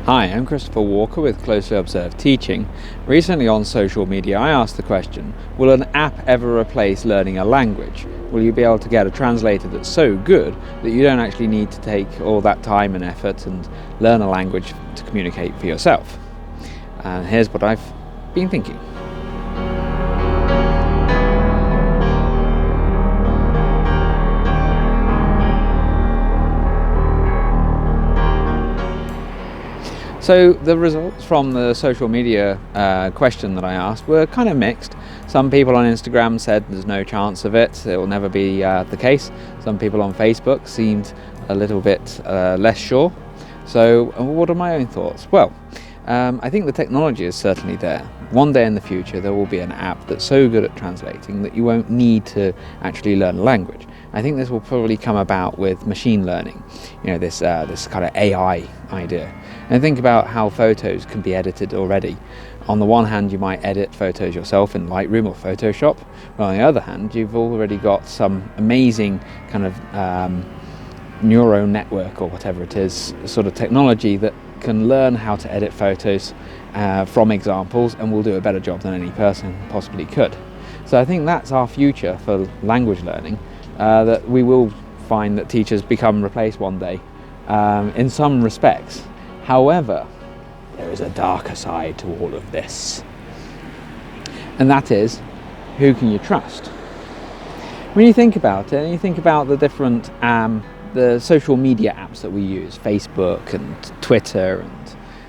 Hi, I'm Christopher Walker with Closely Observed Teaching. Recently on social media I asked the question, will an app ever replace learning a language? Will you be able to get a translator that's so good that you don't actually need to take all that time and effort and learn a language to communicate for yourself? And here's what I've been thinking. So the results from the social media question that I asked were kind of mixed. Some people on Instagram said there's no chance of it, it will never be the case. Some people on Facebook seemed a little bit less sure. So what are my own thoughts? Well, I think the technology is certainly there. One day in the future there will be an app that's so good at translating that you won't need to actually learn a language. I think this will probably come about with machine learning, this kind of AI idea. And think about how photos can be edited already. On the one hand, you might edit photos yourself in Lightroom or Photoshop, but on the other hand, you've already got some amazing kind of neural network or whatever it is, sort of technology that can learn how to edit photos from examples and will do a better job than any person possibly could. So I think that's our future for language learning, that we will find that teachers become replaced one day in some respects. However, there is a darker side to all of this, and that is, who can you trust? When you think about it, and you think about the different the social media apps that we use, Facebook and Twitter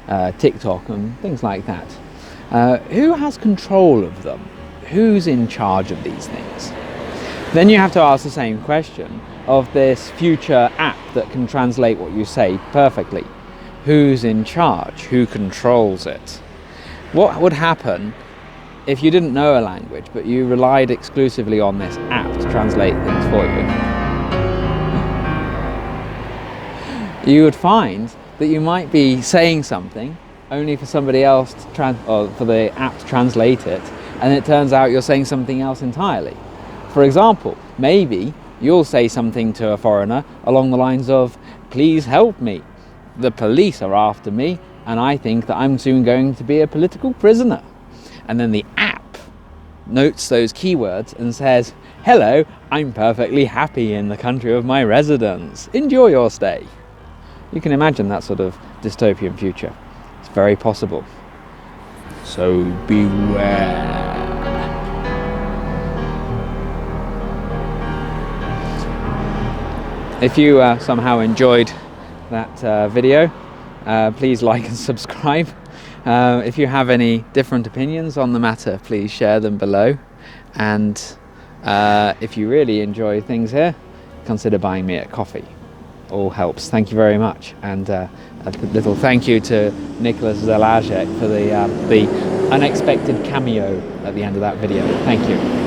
and TikTok and things like that, who has control of them? Who's in charge of these things? Then you have to ask the same question of this future app that can translate what you say perfectly. Who's in charge? Who controls it? What would happen if you didn't know a language but you relied exclusively on this app to translate things for you? You would find that you might be saying something only for somebody else or for the app to translate it, and it turns out you're saying something else entirely. For example, maybe you'll say something to a foreigner along the lines of, "Please help me. The police are after me, and I think that I'm soon going to be a political prisoner." And then the app notes those keywords and says, "Hello, I'm perfectly happy in the country of my residence. Enjoy your stay." You can imagine that sort of dystopian future. It's very possible. So beware. If you somehow enjoyed that video, please like and subscribe. If you have any different opinions on the matter, please share them below. And if you really enjoy things here, consider buying me a coffee. All helps. Thank you very much. And a little thank you to Nicholas Zelajek for the unexpected cameo at the end of that video. Thank you.